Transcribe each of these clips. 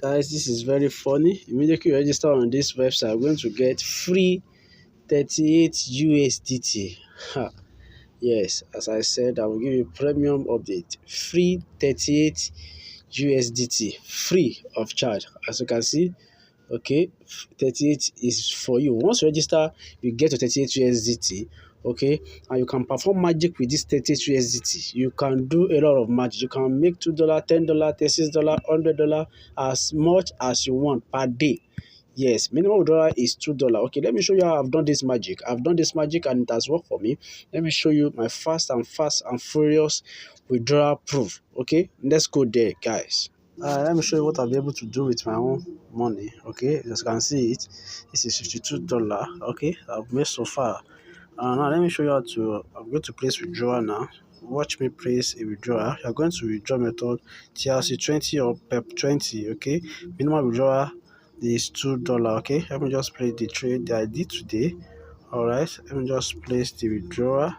Guys, this is very funny. Immediately you register on this website, you're going to get free 38 USDT. Ha. Yes, as I said, I will give you premium update. Free 38 USDT, free of charge. As you can see, okay, 38 is for you. Once you register, you get to 38 USDT, okay, and you can perform magic with this 38 USDT. You can do a lot of magic. You can make $2, $10, $36, $100, as much as you want per day. Yes, minimum withdrawal is $2. Okay, let me show you how I've done this magic. I've done this magic and it has worked for me. Let me show you my fast and furious withdrawal proof. Okay, let's go there, guys. Let me show you what I'll be able to do with my own money. Okay, as you can see it, this is $52. Okay, I've made so far. Now let me show you how to. I'm going to place withdrawal now. Watch me place a withdrawal. You're going to withdraw method TRC20 or PEP20. Okay, minimum withdrawal is $2. Okay, let me just place the trade that I did today. All right, let me just place the withdrawal.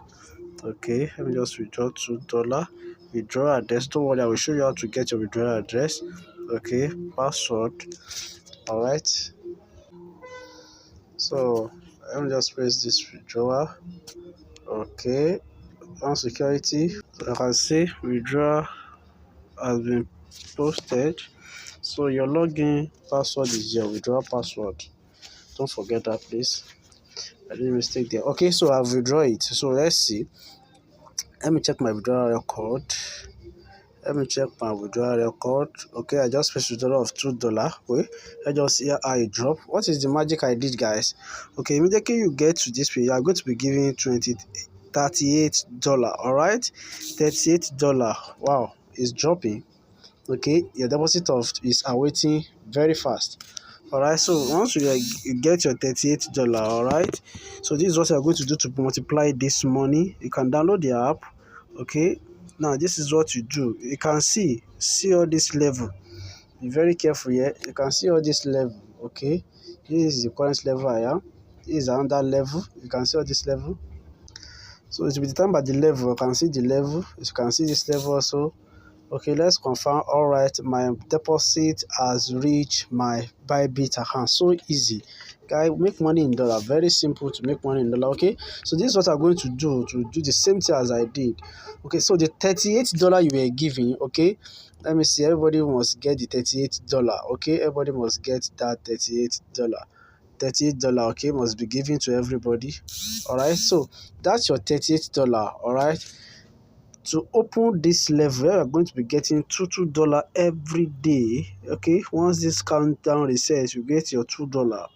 Okay, let me just withdraw $2. Withdraw address. Don't worry, I will show you how to get your withdrawal address. Okay, password. All right. So let me just press this withdrawal. Okay, on security. So I can see withdrawal has been posted. So your login password is your withdrawal password. Don't forget that, please. I did a mistake there. Okay, so I've withdrawn it. So let's see. Let me check my withdrawal record. Let me check my withdrawal record. Okay, I just pressed withdrawal of $2. Wait, I just see how it dropped. What is the magic I did, guys? Okay, immediately you get to this page, you are going to be giving $38. All right, $38. Wow, it's dropping. Okay, your deposit of is awaiting very fast. All right, so once you get your $38, all right, so this is what you're going to do to multiply this money. You can download the app. Okay, now this is what you do. You can see all this level. Be very careful here. You can see all this level. Okay, this is the current level I am. This is another level. You can see all this level. So it will be determined by the level. You can see the level. You can see this level also. Okay, let's confirm. All right, my deposit has reached my Bybit account. So easy, guys. Make money in dollar. Very simple to make money in dollar. Okay, so this is what I'm going to do the same thing as I did. Okay, so the $38 you were giving. Okay, let me see. Everybody must get the $38. Okay, everybody must get that $38. $38, okay, must be given to everybody. All right, so that's your $38. All right. To open this level, you are going to be getting $2 every day. Okay, once this countdown resets, you get your $2.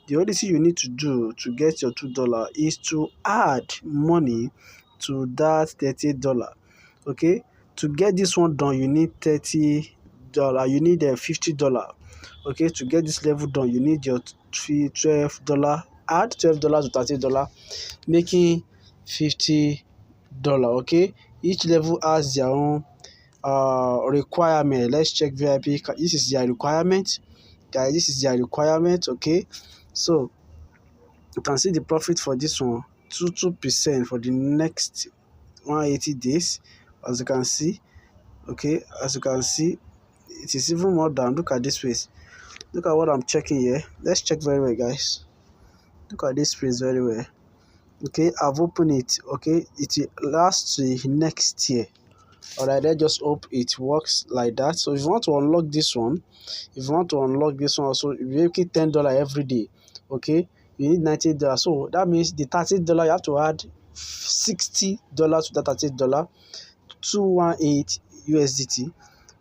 The only thing you need to do to get your $2 is to add money to that $38. Okay, to get this one done, you need $30. You need $50. Okay, to get this level done, you need your $12. Add $12 to $30, making $50. Okay, each level has their own requirement. Let's check VIP. This is their requirement, guys. This is their requirement. Okay, so you can see the profit for this one, 2% for the next 180 days, as you can see. Okay, as you can see, it is even more down. Look at this place. Look at what I'm checking here. Let's check very well, guys. Look at this place very well. Okay, I've opened it. Okay, it will last to next year. All right, let's just hope it works like that. So if you want to unlock this one, also, you're making $10 every day. Okay, you need $90. So that means the $30 you have to add $60 to that $30, 218 USDT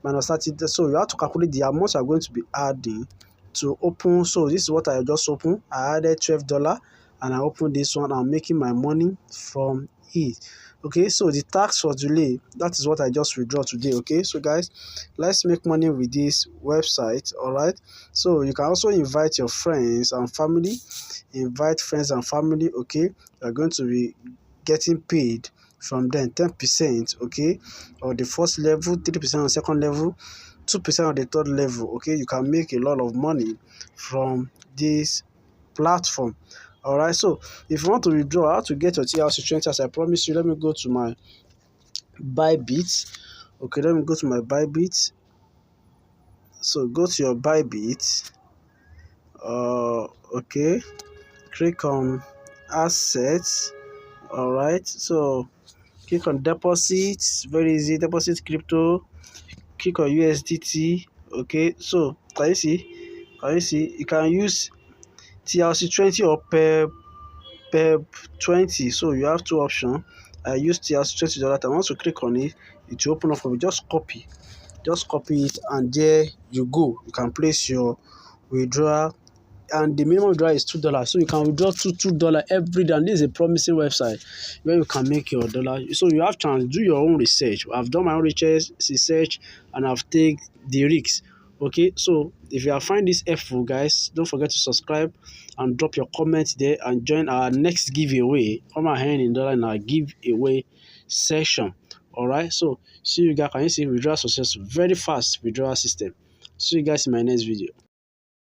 minus 30. So you have to calculate the amount you are going to be adding to open. So this is what I just opened. I added $12 and I opened this one. I'm making my money from it. Okay, so the tax for delay, that is what I just withdraw today. Okay, so guys, let's make money with this website. All right, so you can also invite your friends and family. Okay, you're going to be getting paid from them 10%. Okay, or the first level, 3% on the second level, 2% on the third level. Okay, you can make a lot of money from this platform. All right, so if you want to withdraw, how to get your TRC20, as I promised you, let me go to my Bybit. Okay, let me go to my Bybit. So go to your Bybit. Okay, click on assets. All right, so click on deposits. Very easy. Deposit crypto. Click on USDT. Okay, so can you see? Can you see? You can use TRC20 or PEP20. So you have two options. I use TRC20 the other time. Once you click on it, it will open up for me. Just copy it, and there you go. You can place your withdrawal, and the minimum withdrawal is $2. So you can withdraw $2 every day. And this is a promising website where you can make your dollar. So you have chance, do your own research. I've done my own research, and I've taken the risks. Okay, so if you find this helpful, guys, don't forget to subscribe and drop your comment there, and join our next giveaway. Come ahead in dollar in our giveaway session. All right, so see you guys. Can you see withdrawal success? Very fast withdrawal system. See you guys in my next video.